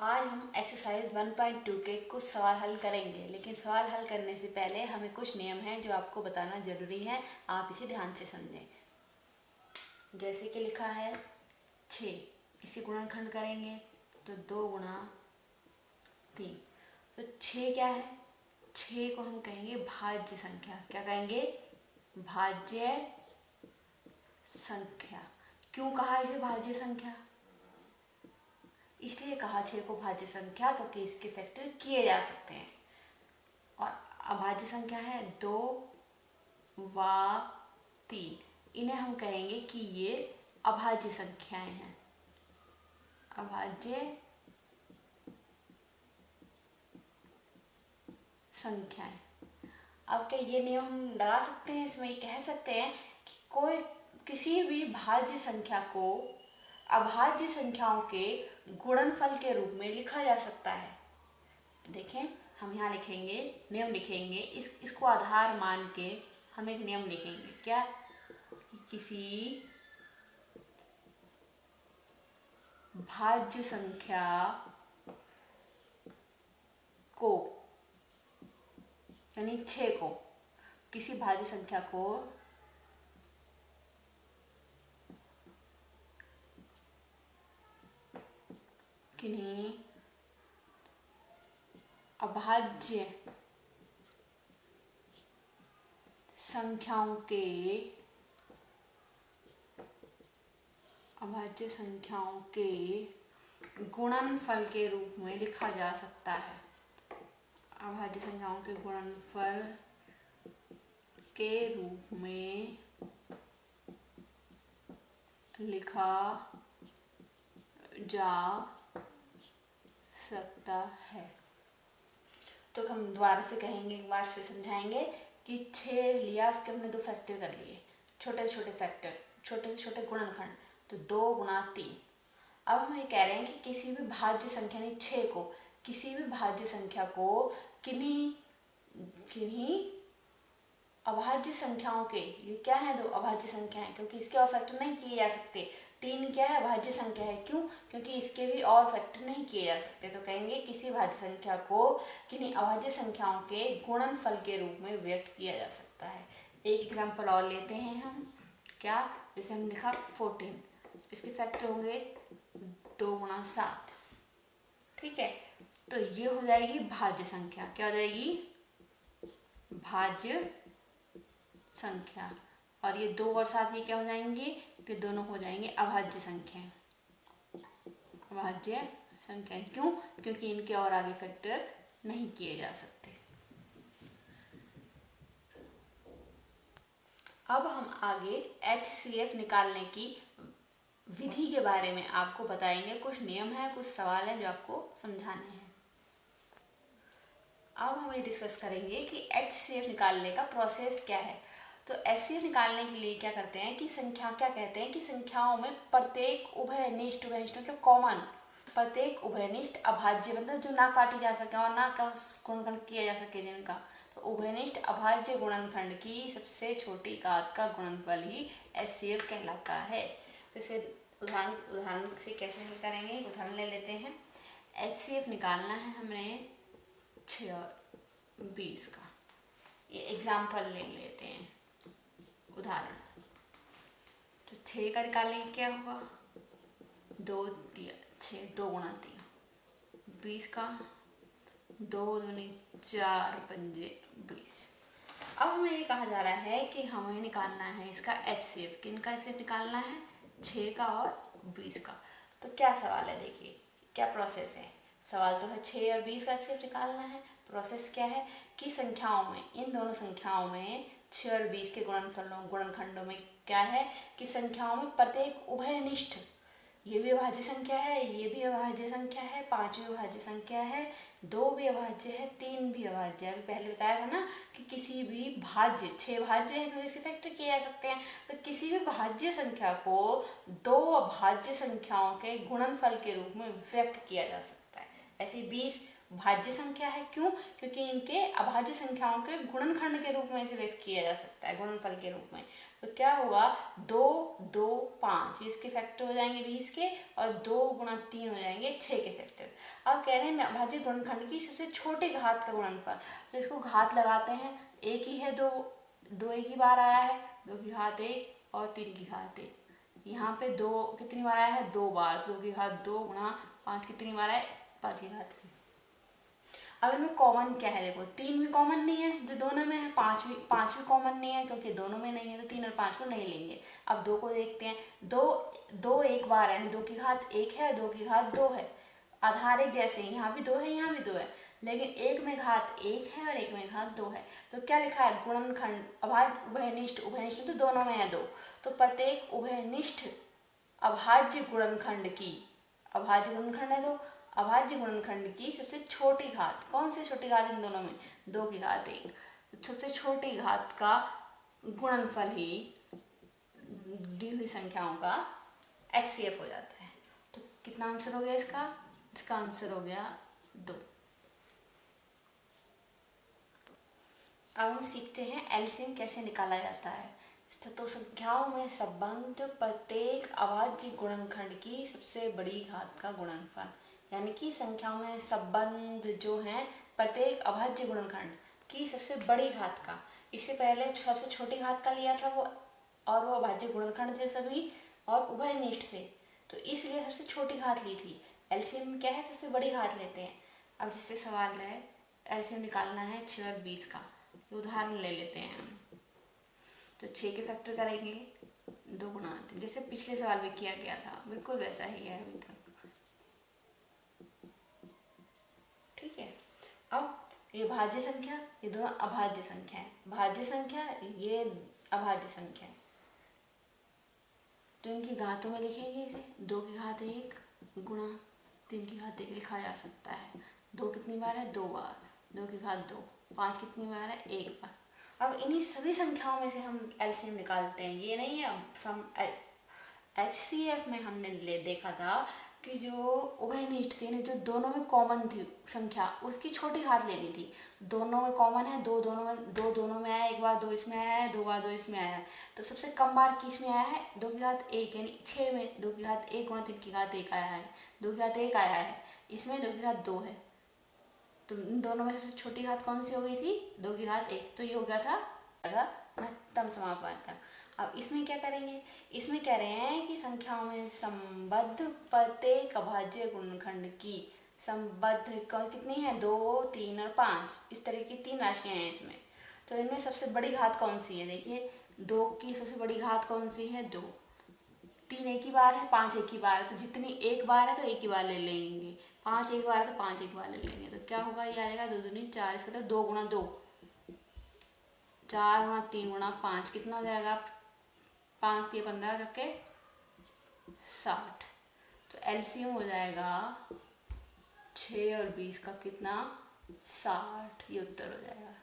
आज हम एक्सरसाइज 1.2 के कुछ सवाल हल करेंगे, लेकिन सवाल हल करने से पहले हमें कुछ नियम हैं जो आपको बताना जरूरी है। आप इसे ध्यान से समझें। जैसे कि लिखा है 6, इसे गुणनखंड करेंगे तो 2 गुणा 3। तो 6 क्या है? 6 को हम कहेंगे भाज्य संख्या। क्या कहेंगे? भाज्य संख्या। क्यों कहा इसे भाज्य संख्या? इसलिए कहा 6 को भाज्य संख्या क्योंकि इसके फैक्टर किए जा सकते हैं। और अभाज्य संख्या है 2 व 3, इन्हें हम कहेंगे कि ये अभाज्य संख्याएं हैं। अभाज्य संख्याएं। अब क्या ये नियम हम लगा सकते हैं? इसमें ये कह सकते हैं कि कोई किसी भी भाज्य संख्या को अभाज्य संख्याओं के गुणनफल के रूप में लिखा जा सकता है। देखें, हम यहाँ लिखेंगे, नियम लिखेंगे, इसको आधार मान के हम एक नियम लिखेंगे। क्या? किसी भाज्य संख्या को, यानी 6 को, किसी भाज्य संख्या को किन्हीं अभाज्य संख्याओं के गुणनफल के रूप में लिखा जा सकता है। अभाज्य संख्याओं के गुणनफल के रूप में लिखा जा सकता है। तो हम दोबारा से कहेंगे, एक बार फिर समझाएंगे कि 6 लिया, उसके हमने 2 फैक्टर कर लिए, छोटे छोटे फैक्टर, छोटे छोटे गुणनखंड, तो 2 गुणा 3। अब हम ये कह रहे हैं कि किसी भी भाज्य संख्या, यानी 6 को, किसी भी भाज्य संख्या को किन्हीं अभाज्य संख्याओं के, ये क्या है? 2 अभाज्य संख्याएं, क्योंकि इसके और फैक्टर नहीं किए जा सकते। 3 क्या है? अभाज्य संख्या है। क्यों? क्योंकि इसके भी और फैक्टर नहीं किए जा सकते। तो कहेंगे किसी भाज्य संख्या को किन्हीं अभाज्य संख्याओं के गुणनफल के रूप में व्यक्त किया जा सकता है। एक एग्जाम्पल और लेते हैं हम। क्या? जैसे हम लिखा 14, इसके फैक्टर होंगे 2 गुणा 7। ठीक है, तो ये हो जाएगी भाज्य संख्या। क्या हो जाएगी? भाज्य संख्या। और ये 2 और 7 ये क्या हो जाएंगे? ये दोनों हो जाएंगे अभाज्य संख्या। अभाज्य संख्या। क्यों? क्योंकि इनके और आगे फैक्टर नहीं किए जा सकते। अब हम आगे HCF निकालने की विधि के बारे में आपको बताएंगे। कुछ नियम है, कुछ सवाल है जो आपको समझाने हैं। अब हम ये डिस्कस करेंगे कि HCF निकालने का प्रोसेस क्या है। तो HCF निकालने के लिए क्या करते हैं कि संख्या, क्या कहते हैं कि संख्याओं में प्रत्येक उभयनिष्ठ मतलब कॉमन, प्रत्येक उभयनिष्ठ अभाज्य, मतलब जो ना काटी जा सके और ना का गुणनखंड किया जा सके जिनका, तो उभयनिष्ठ अभाज्य गुणनखंड की सबसे छोटी घात का गुणनफल ही HCF कहलाता है। तो इसे उदाहरण से कैसे हल करेंगे? उदाहरण ले लेते हैं। HCF निकालना है हमें 6 और 20 का। ये एग्जाम्पल ले लेते हैं, उदाहरण। तो 6 का निकालेंगे, क्या होगा? 2 6, 2 गुणा 3। 20 का 2 दूनी 4 पंजे 20। अब हमें ये कहा जा रहा है कि हमें निकालना है इसका HCF। किनका HCF निकालना है? 6 का और 20 का। तो क्या सवाल है? देखिए क्या प्रोसेस है। सवाल तो है 6 और 20 का HCF निकालना है। प्रोसेस क्या है कि संख्याओं में, इन दोनों संख्याओं में 6 और 20 के गुणनखंडों में क्या है कि संख्याओं में प्रत्येक उभयनिष्ठ, ये भी अभाज्य संख्या है, ये भी अभाज्य संख्या है, 5 भी अभाज्य संख्या है, 2 भी अभाज्य है, 3 भी अभाज्य है। अभी पहले बताया था ना कि किसी भी भाज्य, 6 भाज्य है तो इसे फैक्टर किए जा सकते हैं। तो किसी भी भाज्य संख्या को 2 अभाज्य संख्याओं के गुणनफल के रूप में व्यक्त किया जा सकता है। ऐसे 20 भाज्य संख्या है। क्यों? क्योंकि इनके अभाज्य संख्याओं के गुणनखंड के रूप में इसे व्यक्त किया जा सकता है, गुणनफल के रूप में। तो क्या होगा, 2 2 5, इसके फैक्टर हो जाएंगे 20 के, और 2 गुणा 3 हो जाएंगे 6 के फैक्टर। अब कह रहे हैं अभाज्य गुणनखंड की सबसे छोटे घात का गुणनफल, तो इसको घात लगाते हैं। एक ही है, 2 2 एक ही बार आया है, 2 की घात 1 और 3 की घात 1। यहाँ पे 2 कितनी बार आया है, 2 बार, 2 की घात 2 गुणा 5 कितनी बार आए, 5 की घात 1। अब इनमें कॉमन क्या है, देखो 3 भी कॉमन नहीं है जो दोनों में है, 5 भी कॉमन नहीं है क्योंकि दोनों में नहीं है, तो 3 और 5 को नहीं लेंगे। अब 2 को देखते हैं, 2 एक बार है, 2 की घात 1 है, 2 की घात 2 है, आधार एक जैसे, यहाँ भी 2 है, यहाँ भी 2 है, लेकिन एक में घात 1 है और एक में घात 2 है। तो क्या लिखा है, गुणनखंड अभाज्य उभयनिष्ठ, उभयनिष्ठ तो दोनों में है 2, तो प्रत्येक उभयनिष्ठ अभाज्य गुणनखंड की, अभाज्य गुणनखंड है तो अभाज्य गुणनखंड की सबसे छोटी घात, कौन सी छोटी घात इन दोनों में, 2 की घात 1, सबसे छोटी घात का गुणनफल ही दी हुई संख्याओं का HCF हो जाता है। तो कितना आंसर हो गया इसका आंसर हो गया 2। अब हम सीखते हैं एलसीएम कैसे निकाला जाता है। तो संख्याओं में संबंध प्रत्येक अभाज्य गुणनखंड की सबसे बड़ी घात का गुणनफल, यानी कि संख्याओं में संबंध जो है प्रत्येक अभाज्य गुणनखंड की सबसे बड़ी घात का, इससे पहले सबसे छोटी घात का लिया था वो, और वो अभाज्य गुणनखंड थे सभी और उभयनिष्ठ थे, तो इसलिए सबसे छोटी घात ली थी। एलसीएम क्या है, सबसे बड़ी घात लेते हैं। अब जैसे सवाल है एलसीएम निकालना है 6 और 20 का, उदाहरण ले लेते हैं हम। तो 6 के फैक्टर करेंगे 2 गुणा 3, जैसे पिछले सवाल में किया गया था, बिल्कुल वैसा ही है अभी तक। ठीक है, अब ये भाज्य संख्या, ये दोनों अभाज्य संख्या है, भाज्य संख्या ये अभाज्य संख्या है, तो इनकी घातों में लिखेंगे इसे, 2 की घात 1 गुणा 3 की घात 1 लिखा जा सकता है। 2 कितनी बार है, 2 बार, 2 की घात 2, 5 कितनी बार है, 1 बार। अब इन्हीं सभी संख्याओं में से हम एलसीएम निकालते हैं, ये नहीं है HCF में हमने देखा था कि जो उभयनिष्ठ थी, जो दोनों में कॉमन थी संख्या, उसकी छोटी घात लेनी थी। दोनों में कॉमन है, दो दोनों में आया, एक बार 2 इसमें आया है, 2 बार 2 इसमें आया है, तो सबसे कम बार किस में आया है, 2 की घात 1, यानी 6 में 2 की घात 1 गुणा 3 की घात 1 आया है, 2 की घात 1 आया है, इसमें 2 की घात 2 है, तो इन दोनों में सबसे छोटी घात कौन सी हो गई थी, 2 की घात 1, तो ये हो गया था महत्तम समापन। अब इसमें क्या करेंगे, इसमें कह रहे हैं कि संख्याओं में संबद्ध प्रत्येक अभाज्य गुणनखंड की संबद्ध कितनी है, 2 3 और 5, इस तरह की 3 राशियां हैं इसमें। तो इनमें सबसे बड़ी घात कौन सी है, देखिए 2 की सबसे बड़ी घात कौन सी है, 2, 3 एक ही बार है, 5 एक ही बार है, तो जितनी एक बार है तो एक ही बार ले लेंगे, 5 एक बार है तो 5 एक बार ले लेंगे, तो क्या होगा, ये आएगा 2 दूनी 4, इसका तो 2 गुणा 2, 4 गुणा 3 गुणा 5 कितना हो जाएगा, 5 ये 15 रखे 60, तो एलसीएम हो जाएगा 6 और 20 का कितना, 60, ये उत्तर हो जाएगा।